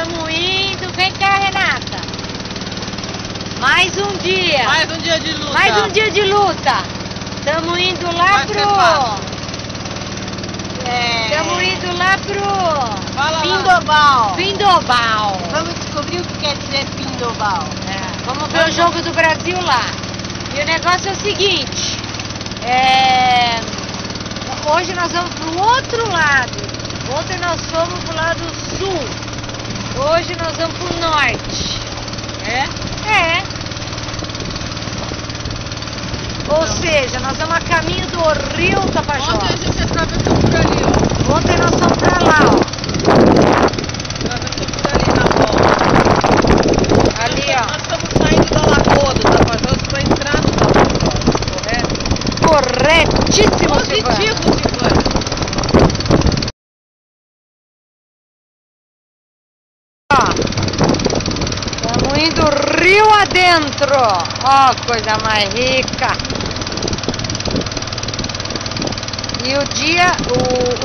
Tamo indo. Vem cá, Renata. Mais um dia. Mais um dia de luta. Mais um dia de luta. Tamo indo lá Tamo indo lá pro Pindoval. Pindoval. Vamos descobrir o que quer dizer Pindoval. Vamos ver o jogo do Brasil lá. E o negócio é o seguinte. Hoje nós vamos pro outro lado. Ontem nós fomos pro lado sul. Hoje nós vamos pro norte. É. Ou seja, nós vamos a caminho do Rio Tapajós. Ontem a gente atravessou por ali, ó. Ontem nós fomos pra lá, ó. Atravessou por ali na volta. Ali, ó. Nós estamos saindo da Lagoa do Tapajós para entrar no Tapajós, correto? Corretíssimo, Positivo, Silvana. Estamos indo rio adentro. Ó, coisa mais rica. E o dia,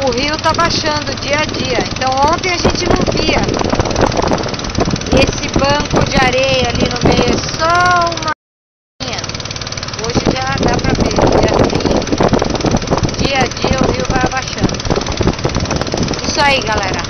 o rio tá baixando dia a dia. Então ontem a gente não via esse banco de areia ali no meio, é só uma linha. Hoje já dá pra ver. E assim, dia a dia o rio vai abaixando. Isso aí, galera.